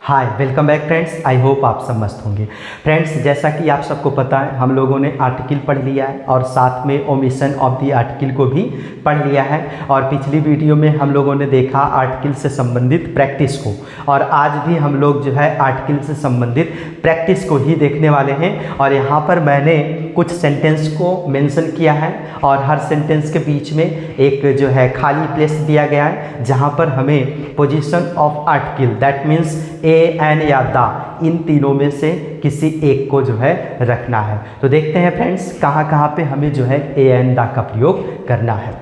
Hi welcome back friends. I hope आप सब मस्त होंगे। फ्रेंड्स, जैसा कि आप सबको पता है, हम लोगों ने आर्टिकल पढ़ लिया है और साथ में ओमिशन ऑफ दी आर्टिकल को भी पढ़ लिया है। और पिछली वीडियो में हम लोगों ने देखा आर्टिकल से संबंधित प्रैक्टिस को, और आज भी हम लोग जो है आर्टिकल से संबंधित प्रैक्टिस को ही देखने वाले हैं। और यहाँ पर मैंने कुछ सेंटेंस को मेंशन किया है और हर सेंटेंस के बीच में एक जो है खाली प्लेस दिया गया है, जहाँ पर हमें position of article that means a, an या दा, इन तीनों में से किसी एक को जो है रखना है। तो देखते हैं फ्रेंड्स कहाँ कहाँ पे हमें जो है ए, एन, दा का प्रयोग करना है।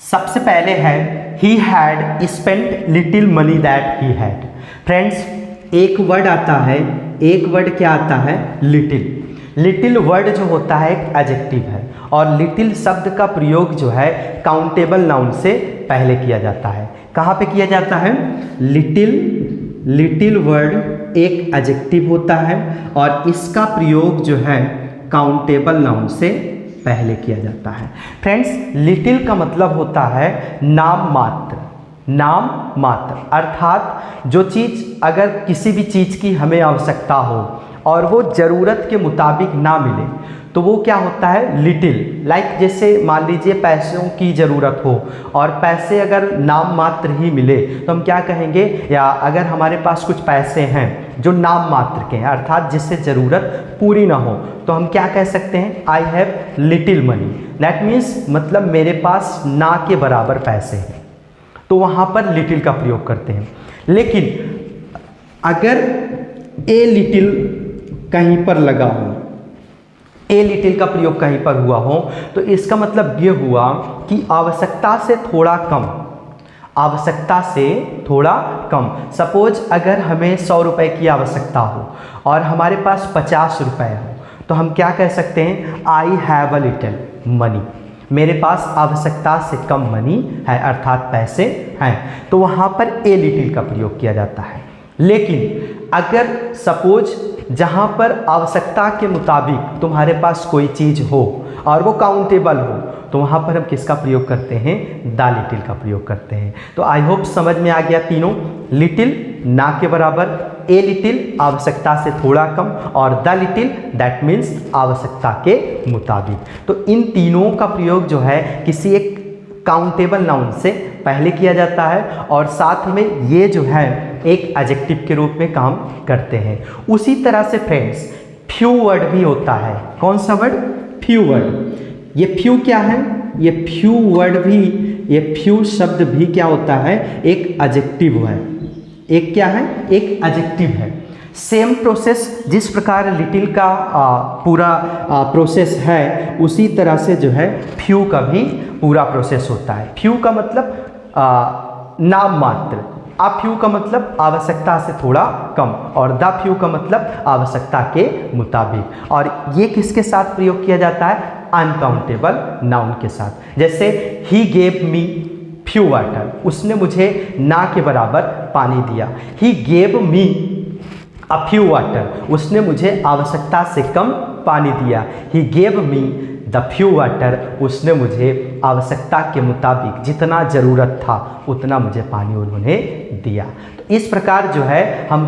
सबसे पहले है he had spent little money that he had. Friends, एक वर्ड आता है, एक वर्ड क्या आता है? लिटिल। लिटिल वर्ड जो होता है एक एडजेक्टिव है, और लिटिल शब्द का प्रयोग जो है काउंटेबल नाउन से पहले किया जाता है। कहाँ पे किया जाता है? लिटिल वर्ड एक एडजेक्टिव होता है और इसका प्रयोग जो है काउंटेबल नाउन से पहले किया जाता है। फ्रेंड्स, लिटिल का मतलब होता है नाम मात्र। नाम मात्र अर्थात जो चीज़, अगर किसी भी चीज़ की हमें आवश्यकता हो और वो ज़रूरत के मुताबिक ना मिले तो वो क्या होता है? लिटिल। लाइक जैसे मान लीजिए पैसों की ज़रूरत हो और पैसे अगर नाम मात्र ही मिले तो हम क्या कहेंगे? या अगर हमारे पास कुछ पैसे हैं जो नाम मात्र के हैं अर्थात जिससे ज़रूरत पूरी ना हो, तो हम क्या कह सकते हैं? I have little money. That means मतलब मेरे पास ना के बराबर पैसे हैं, तो वहाँ पर लिटिल का प्रयोग करते हैं। लेकिन अगर ए लिटिल कहीं पर लगा हो, ए लिटिल का प्रयोग कहीं पर हुआ हो, तो इसका मतलब ये हुआ कि आवश्यकता से थोड़ा कम। आवश्यकता से थोड़ा कम। सपोज अगर हमें 100 रुपये की आवश्यकता हो और हमारे पास 50 रुपये हो, तो हम क्या कह सकते हैं? I have a little money. मेरे पास आवश्यकता से कम मनी है अर्थात पैसे हैं, तो वहाँ पर ए लिटिल का प्रयोग किया जाता है। लेकिन अगर सपोज जहाँ पर आवश्यकता के मुताबिक तुम्हारे पास कोई चीज़ हो और वो काउंटेबल हो, तो वहाँ पर हम किसका प्रयोग करते हैं? द लिटिल का प्रयोग करते हैं। तो आई होप समझ में आ गया तीनों। लिटिल ना के बराबर, ए लिटिल आवश्यकता से थोड़ा कम, और द लिटिल दैट मीन्स आवश्यकता के मुताबिक। तो इन तीनों का प्रयोग जो है किसी एक काउंटेबल नाउन से पहले किया जाता है और साथ में ये जो है एक एडजेक्टिव के रूप में काम करते हैं। उसी तरह से फ्रेंड्स फ्यू वर्ड भी होता है। कौन सा वर्ड? Few word. ये फ्यू क्या है? ये फ्यू वर्ड भी, ये फ्यू शब्द भी क्या होता है? एक एडजेक्टिव है। एक क्या है? एक एडजेक्टिव है। सेम प्रोसेस, जिस प्रकार लिटिल का पूरा प्रोसेस है, उसी तरह से जो है फ्यू का भी पूरा प्रोसेस होता है। फ्यू का मतलब नाम मात्र, अ फ्यू का मतलब आवश्यकता से थोड़ा कम, और द फ्यू का मतलब आवश्यकता के मुताबिक। और ये किसके साथ प्रयोग किया जाता है? अनकाउंटेबल नाउन के साथ। जैसे he gave me few water, उसने मुझे ना के बराबर पानी दिया। He gave me a few water, उसने मुझे आवश्यकता से कम पानी दिया। He gave me the few water, उसने मुझे आवश्यकता के मुताबिक जितना ज़रूरत था उतना मुझे पानी उन्होंने दिया। तो इस प्रकार जो है हम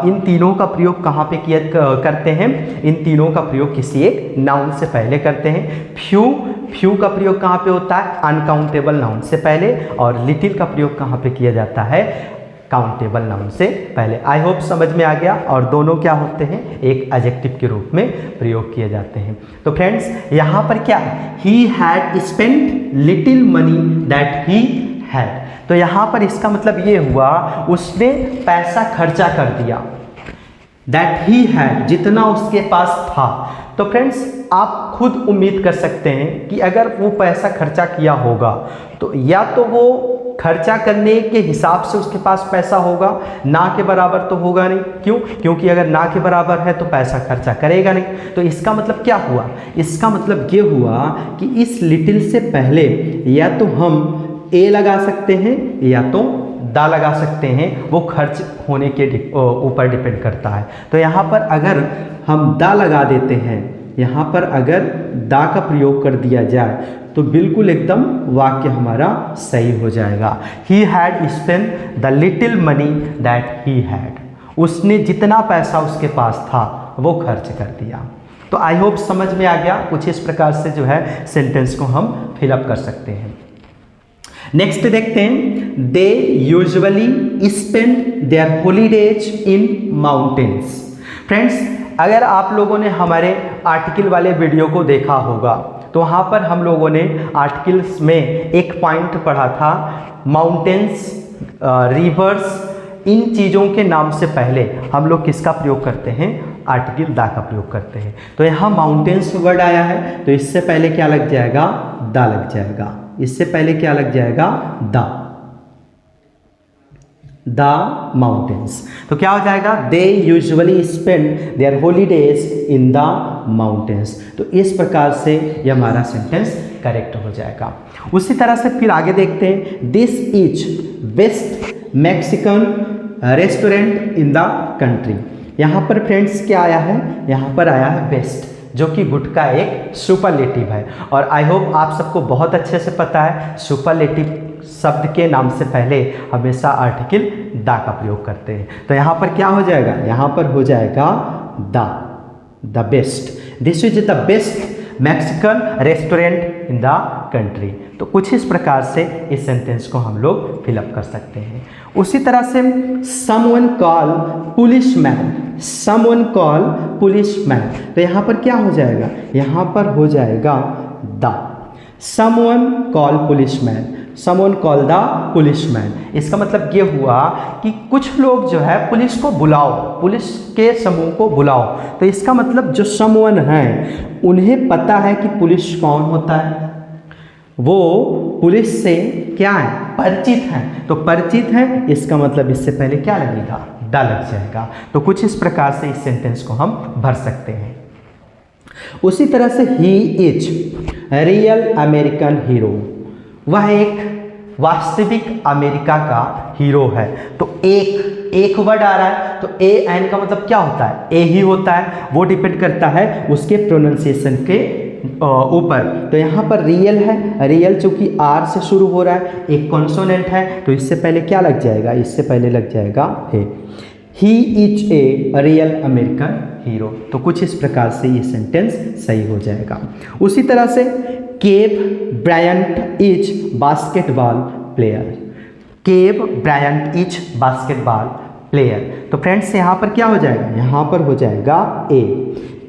इन तीनों का प्रयोग कहाँ पे किया करते हैं? इन तीनों का प्रयोग किसी एक नाउन से पहले करते हैं। फ्यू का प्रयोग कहाँ पे होता है? अनकाउंटेबल नाउन से पहले। और लिटिल का प्रयोग कहाँ पे किया जाता है? काउंटेबल नाउन से पहले। आई होप समझ में आ गया। और दोनों क्या होते हैं? एक एडजेक्टिव के रूप में प्रयोग किए जाते हैं। तो फ्रेंड्स, यहाँ पर क्या है? He had spent little money that he had. तो यहाँ पर इसका मतलब ये हुआ उसने पैसा खर्चा कर दिया। दैट ही हैड, जितना उसके पास था। तो फ्रेंड्स, आप खुद उम्मीद कर सकते हैं कि अगर वो पैसा खर्चा किया होगा तो या तो वो खर्चा करने के हिसाब से उसके पास पैसा होगा, ना के बराबर तो होगा नहीं। क्यों? क्योंकि अगर ना के बराबर है तो पैसा खर्चा करेगा नहीं। तो इसका मतलब क्या हुआ? इसका मतलब ये हुआ कि इस लिटिल से पहले या तो हम ए लगा सकते हैं या तो दा लगा सकते हैं। वो खर्च होने के ऊपर डिपेंड करता है। तो यहाँ पर अगर हम दा लगा देते हैं, यहाँ पर अगर दा का प्रयोग कर दिया जाए तो बिल्कुल एकदम वाक्य हमारा सही हो जाएगा। He had spent the little money that he had, उसने जितना पैसा उसके पास था वो खर्च कर दिया। तो आई होप समझ में आ गया। कुछ इस प्रकार से जो है सेंटेंस को हम फिलअप कर सकते हैं। नेक्स्ट देखते हैं, they usually spend their holidays in mountains. Friends, अगर आप लोगों ने हमारे आर्टिकल वाले वीडियो को देखा होगा तो वहाँ पर हम लोगों ने आर्टिकल्स में एक पॉइंट पढ़ा था, माउंटेन्स, रिवर्स, इन चीज़ों के नाम से पहले हम लोग किसका प्रयोग करते हैं? आर्टिकल दा का प्रयोग करते हैं। तो यहाँ माउंटेन्स वर्ड आया है तो इससे पहले क्या लग जाएगा? दा लग जाएगा। इससे पहले क्या लग जाएगा? The mountains. तो क्या हो जाएगा? They usually spend their holidays in the mountains. तो इस प्रकार से ये हमारा सेंटेंस करेक्ट हो जाएगा। उसी तरह से फिर आगे देखते हैं, this is best Mexican restaurant in the country. यहाँ पर फ्रेंड्स क्या आया है? यहाँ पर आया है बेस्ट, जो कि गुड का एक सुपरलेटिव है। और आई होप आप सबको बहुत अच्छे से पता है, सुपरलेटिव शब्द के नाम से पहले हमेशा आर्टिकल दा का प्रयोग करते हैं। तो यहाँ पर क्या हो जाएगा? यहाँ पर हो जाएगा the best. This is the best Mexican restaurant in the country. तो कुछ इस प्रकार से इस सेंटेंस को हम लोग फिलअप कर सकते हैं। उसी तरह से someone call policeman, someone call policeman. तो यहाँ पर क्या हो जाएगा? यहाँ पर हो जाएगा the someone call policeman, someone call the policeman. इसका मतलब ये हुआ कि कुछ लोग जो है पुलिस को बुलाओ, पुलिस के समूह को बुलाओ। तो इसका मतलब जो समवन है उन्हें पता है कि पुलिस कौन होता है, वो पुलिस से क्या है? परिचित हैं। तो परिचित हैं, इसका मतलब इससे पहले क्या लगेगा? द लग जाएगा। तो कुछ इस प्रकार से इस सेंटेंस को हम भर सकते हैं। उसी तरह से he is real American hero, वह एक वास्तविक अमेरिका का हीरो है। तो एक वर्ड आ रहा है तो ए एन का मतलब क्या होता है? ए ही होता है। वो डिपेंड करता है उसके प्रोनाउंसिएशन के ऊपर। तो यहाँ पर रियल है, रियल चूंकि आर से शुरू हो रहा है, एक कॉन्सोनेंट है, तो इससे पहले क्या लग जाएगा? इससे पहले लग जाएगा a. He is a real American hero. तो कुछ इस प्रकार से ये सेंटेंस सही हो जाएगा। उसी तरह से Kobe Bryant is basketball player, Kobe Bryant is basketball player. तो फ्रेंड्स यहाँ पर क्या हो जाएगा? यहाँ पर हो जाएगा ए।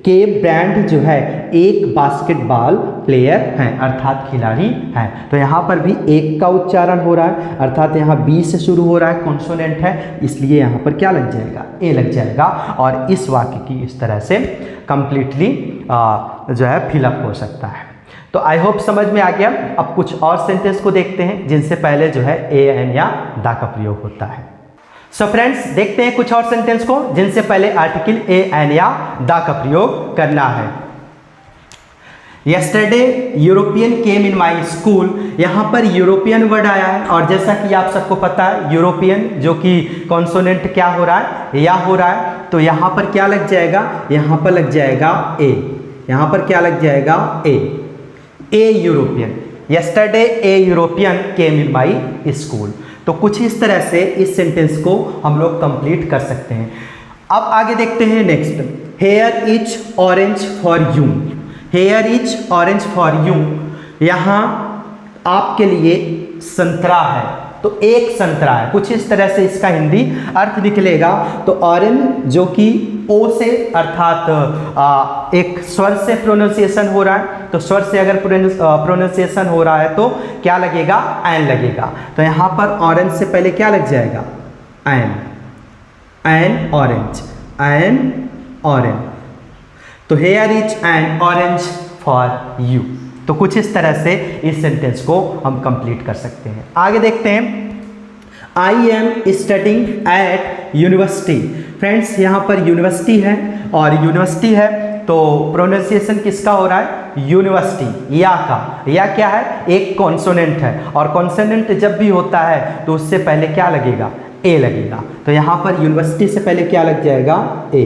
केव ब्रायंट जो है एक बास्केटबॉल प्लेयर हैं, अर्थात खिलाड़ी हैं। तो यहाँ पर भी एक का उच्चारण हो रहा है, अर्थात यहाँ बी से शुरू हो रहा है, कॉन्सोनेंट है, इसलिए यहाँ पर क्या लग जाएगा? ए लग जाएगा। और इस वाक्य की इस तरह से कंप्लीटली जो है फिलअप हो सकता है। तो आई होप समझ में आ गया। अब कुछ और सेंटेंस को देखते हैं जिनसे पहले जो है ए एन या दा का प्रयोग होता है। सो फ्रेंड्स, देखते हैं कुछ और सेंटेंस को जिनसे पहले आर्टिकल ए एन या दा का प्रयोग करना है। Yesterday European came in my school, यहाँ पर यूरोपियन वर्ड आया है और जैसा कि आप सबको पता है यूरोपियन जो कि कॉन्सोनेंट क्या हो रहा है? या हो रहा है। तो यहाँ पर क्या लग जाएगा? यहाँ पर लग जाएगा ए। यहाँ पर क्या लग जाएगा? A European. Yesterday a European came in my school. तो कुछ इस तरह से इस सेंटेंस को हम लोग कंप्लीट कर सकते हैं। अब आगे देखते हैं next, here is orange for you, here is orange for you. यहाँ आपके लिए संतरा है, तो एक संतरा है। कुछ इस तरह से इसका हिंदी अर्थ निकलेगा। तो ऑरेंज जो कि ओ से अर्थात एक स्वर से प्रोनाउंसिएशन हो रहा है, तो स्वर से अगर प्रोनाउंसिएशन हो रहा है तो क्या लगेगा? एन लगेगा। तो यहाँ पर ऑरेंज से पहले क्या लग जाएगा? An, an orange, an orange. तो here is an orange for you. तो कुछ इस तरह से इस सेंटेंस को हम कंप्लीट कर सकते हैं। आगे देखते हैं, I am studying at university. Friends, यहाँ पर यूनिवर्सिटी है और यूनिवर्सिटी है तो प्रोनाउंसिएशन किसका हो रहा है? यूनिवर्सिटी, या का। या क्या है? एक कॉन्सोनेंट है और कॉन्सोनेंट जब भी होता है तो उससे पहले क्या लगेगा? ए लगेगा। तो यहाँ पर यूनिवर्सिटी से पहले क्या लग जाएगा? A.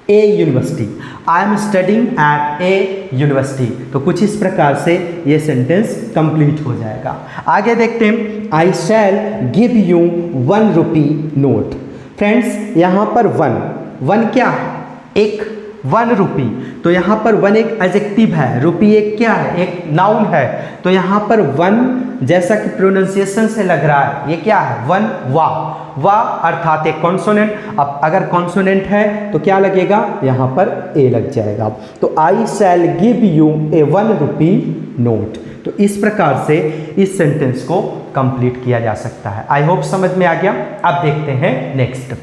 A university, I am studying at a university. तो कुछ इस प्रकार से ये सेंटेंस कंप्लीट हो जाएगा। आगे देखते हैं, I shall give you 1 rupee note. Friends यहाँ पर वन क्या है, एक 1 रुपी, तो यहाँ पर 1 एक एडजेक्टिव है, रुपी एक क्या है, एक नाउन है। तो यहाँ पर 1 जैसा कि प्रोनाउंसिएशन से लग रहा है, ये क्या है 1 वा अर्थात एक कॉन्सोनेंट। अब अगर कॉन्सोनेंट है तो क्या लगेगा, यहाँ पर ए लग जाएगा। तो I shall give you a 1 rupee note. तो इस प्रकार से इस सेंटेंस को कंप्लीट किया जा सकता है। आई होप समझ में आ गया। अब देखते हैं next,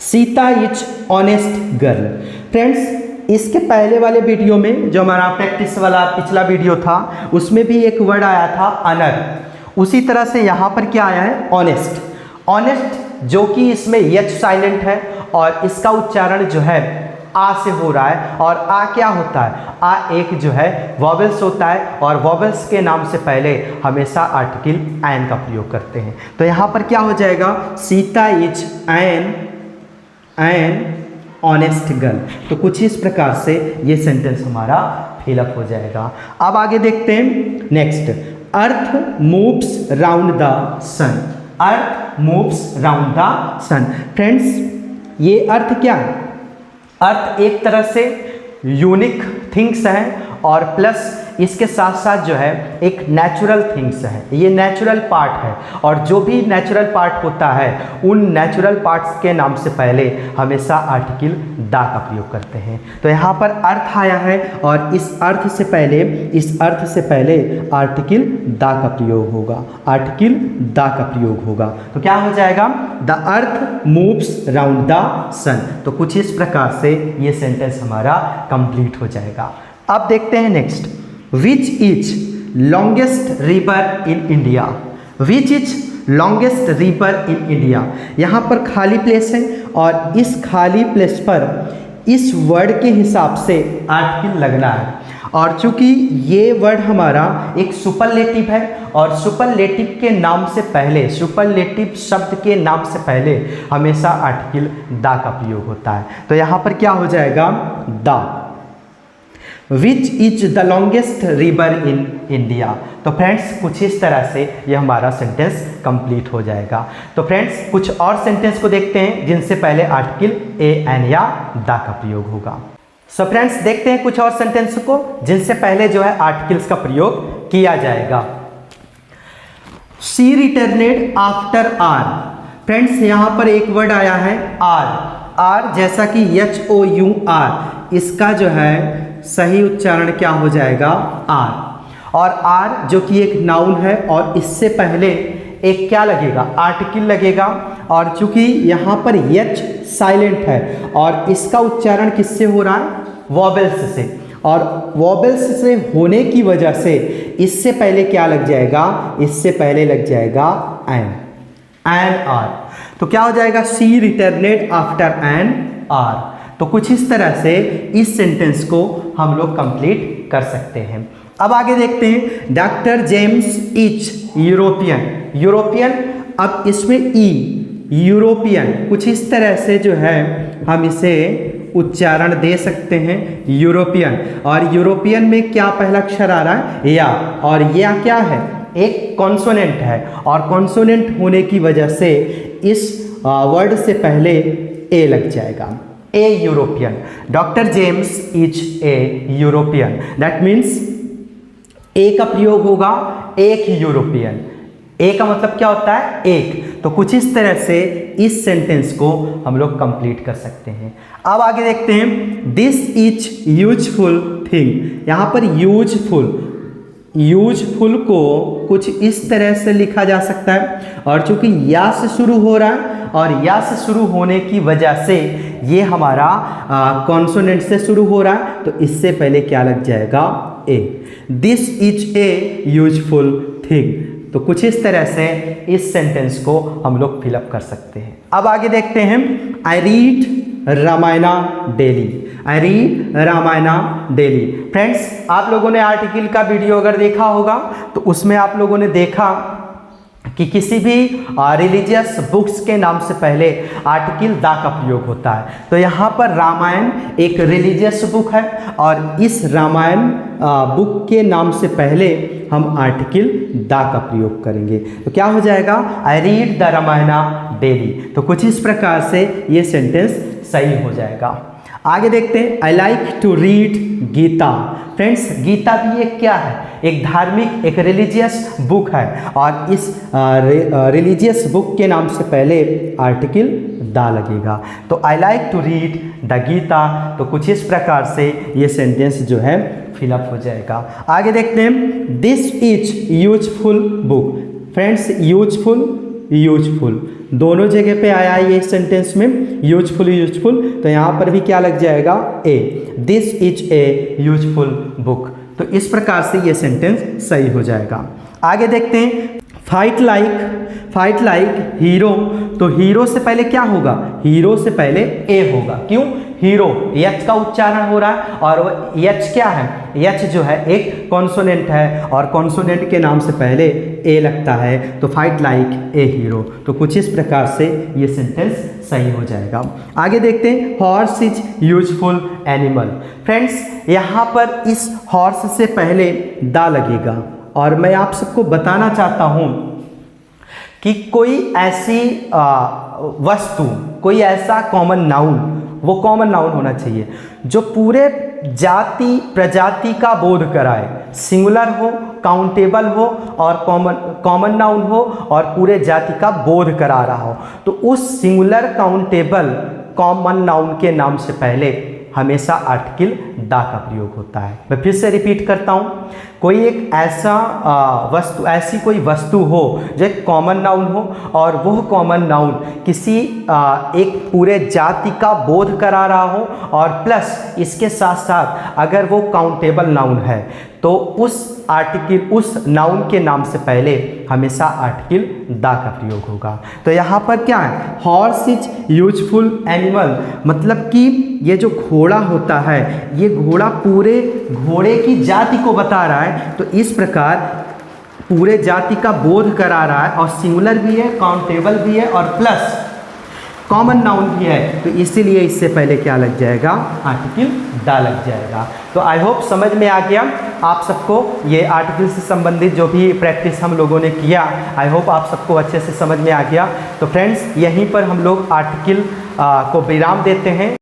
Sita is honest girl. Friends इसके पहले वाले वीडियो में जो हमारा प्रैक्टिस वाला पिछला वीडियो था उसमें भी एक वर्ड आया था अनर, उसी तरह से यहाँ पर क्या आया है ऑनेस्ट। ऑनेस्ट जो कि इसमें एच साइलेंट है और इसका उच्चारण जो है आ से हो रहा है। और आ क्या होता है, आ एक जो है वॉवेल्स होता है और वॉवेल्स के नाम से पहले हमेशा आर्टिकल एन का प्रयोग करते हैं। तो यहाँ पर क्या हो जाएगा, Sita is an honest girl. तो कुछ इस प्रकार से ये सेंटेंस हमारा फिलअप हो जाएगा। अब आगे देखते हैं next, earth moves round the sun. Earth moves round the sun. Friends ये अर्थ क्या है, अर्थ एक तरह से यूनिक थिंग्स है और प्लस इसके साथ साथ जो है एक नेचुरल थिंग्स है, ये नेचुरल पार्ट है। और जो भी नेचुरल पार्ट होता है उन नेचुरल पार्ट्स के नाम से पहले हमेशा आर्टिकल दा का प्रयोग करते हैं। तो यहाँ पर अर्थ आया है और इस अर्थ से पहले आर्टिकल दा का प्रयोग होगा, आर्टिकल दा का प्रयोग होगा। तो क्या हो जाएगा, the earth moves round the sun. तो कुछ इस प्रकार से ये सेंटेंस हमारा कंप्लीट हो जाएगा। अब देखते हैं next, which is longest river in India. Which is longest river in India. यहाँ पर खाली प्लेस है और इस खाली प्लेस पर इस वर्ड के हिसाब से आर्टिकल लगना है। और चूंकि ये वर्ड हमारा एक सुपरलेटिव है और सुपरलेटिव के नाम से पहले, सुपरलेटिव शब्द के नाम से पहले हमेशा आर्टिकल दा का प्रयोग होता है। तो यहाँ पर क्या हो जाएगा, दा। Which is the longest river in India. तो फ्रेंड्स कुछ इस तरह से ये हमारा सेंटेंस कंप्लीट हो जाएगा। तो फ्रेंड्स कुछ और सेंटेंस को देखते हैं जिनसे पहले आर्टिकल ए एन या दा का प्रयोग होगा। सो फ्रेंड्स देखते हैं कुछ और सेंटेंस को जिनसे पहले जो है आर्टिकल्स का प्रयोग किया जाएगा। She returned after hour. Friends यहाँ पर एक वर्ड आया है आर जैसा कि HOUR, इसका जो है सही उच्चारण क्या हो जाएगा, आर। और आर जो कि एक नाउन है और इससे पहले एक क्या लगेगा, आर्टिकल लगेगा। और चूंकि यहाँ पर एच साइलेंट है और इसका उच्चारण किससे हो रहा है, वॉवेल्स से। और वॉवेल्स से होने की वजह से इससे पहले क्या लग जाएगा, इससे पहले लग जाएगा एन आर। तो क्या हो जाएगा, सी रिटर्नेड आफ्टर एन आर। तो कुछ इस तरह से इस सेंटेंस को हम लोग कंप्लीट कर सकते हैं। अब आगे देखते हैं, डॉक्टर जेम्स इज यूरोपियन। अब इसमें यूरोपियन कुछ इस तरह से जो है हम इसे उच्चारण दे सकते हैं, यूरोपियन। और यूरोपियन में क्या पहला अक्षर आ रहा है, या। और या क्या है, एक कॉन्सोनेंट है और कॉन्सोनेंट होने की वजह से इस वर्ड से पहले ए लग जाएगा, a European. Doctor James is a European. That means a का प्रयोग होगा एक यूरोपियन। ए का मतलब क्या होता है, एक। तो कुछ इस तरह से इस सेंटेंस को हम लोग कंप्लीट कर सकते हैं। अब आगे देखते हैं, दिस इज यूजफुल थिंग। यहाँ पर यूजफुल को कुछ इस तरह से लिखा जा सकता है और चूंकि या से शुरू हो रहा है और या से शुरू होने की वजह से ये हमारा कॉन्सोनेंट से शुरू हो रहा है, तो इससे पहले क्या लग जाएगा, a. This is a useful thing. तो कुछ इस तरह से इस सेंटेंस को हम लोग फिलअप कर सकते हैं। अब आगे देखते हैं, I read Ramayana daily. Friends आप लोगों ने आर्टिकल का वीडियो अगर देखा होगा तो उसमें आप लोगों ने देखा कि किसी भी रिलीजियस बुक्स के नाम से पहले आर्टिकल द का प्रयोग होता है। तो यहाँ पर रामायण एक रिलीजियस बुक है और इस रामायण बुक के नाम से पहले हम आर्टिकल द का प्रयोग करेंगे। तो क्या हो जाएगा, I read the Ramayana daily. तो कुछ इस प्रकार से ये सेंटेंस सही हो जाएगा। आगे देखते हैं, I like to read Gita. Friends, Gita भी एक क्या है, एक धार्मिक, एक रिलीजियस बुक है और इस रिलीजियस बुक के नाम से पहले आर्टिकल द लगेगा। तो I like to read the Gita. तो कुछ इस प्रकार से ये सेंटेंस जो है फिलअप हो जाएगा। आगे देखते हैं, this is useful book. Friends, useful दोनों जगह पे आया है ये सेंटेंस में, यूजफुल। तो यहाँ पर भी क्या लग जाएगा, a, this is a useful book. तो इस प्रकार से ये सेंटेंस सही हो जाएगा। आगे देखते हैं, फाइट लाइक हीरो। तो हीरो से पहले क्या होगा, हीरो से पहले ए होगा। क्यों, हीरो एच का उच्चारण हो रहा है और एच क्या है, एच जो है एक कॉन्सोनेंट है और कॉन्सोनेंट के नाम से पहले ए लगता है। तो फाइट लाइक ए हीरो। तो कुछ इस प्रकार से ये सेंटेंस सही हो जाएगा। आगे देखते हैं, horse is useful animal. Friends, यहाँ पर इस हॉर्स से पहले द लगेगा और मैं आप सबको बताना चाहता हूँ कि कोई ऐसी वस्तु, कोई ऐसा कॉमन नाउन, वो कॉमन नाउन होना चाहिए जो पूरे जाति प्रजाति का बोध कराए, सिंगुलर हो, काउंटेबल हो और कॉमन नाउन हो और पूरे जाति का बोध करा रहा हो। तो उस सिंगुलर काउंटेबल कॉमन नाउन के नाम से पहले हमेशा आर्टिकल द का प्रयोग होता है। मैं फिर से रिपीट करता हूँ, कोई एक ऐसा वस्तु, ऐसी कोई वस्तु हो जो एक कॉमन नाउन हो और वह कॉमन नाउन किसी एक पूरे जाति का बोध करा रहा हो और प्लस इसके साथ साथ अगर वो काउंटेबल नाउन है तो उस आर्टिकल, उस नाउन के नाम से पहले हमेशा आर्टिकल द का प्रयोग होगा। तो यहाँ पर क्या है, हॉर्स इज यूजफुल एनिमल, मतलब कि ये जो घोड़ा होता है, ये घोड़ा पूरे घोड़े की जाति को बता रहा है। तो इस प्रकार पूरे जाति का बोध करा रहा है और सिंगुलर भी है, काउंटेबल भी है और प्लस कॉमन नाउन भी है। तो इसीलिए इससे पहले क्या लग जाएगा, आर्टिकल द लग जाएगा। तो आई होप समझ में आ गया आप सबको ये आर्टिकल से संबंधित जो भी प्रैक्टिस हम लोगों ने किया, आई होप आप सबको अच्छे से समझ में आ गया। तो फ्रेंड्स, यहीं पर हम लोग आर्टिकल को विराम देते हैं।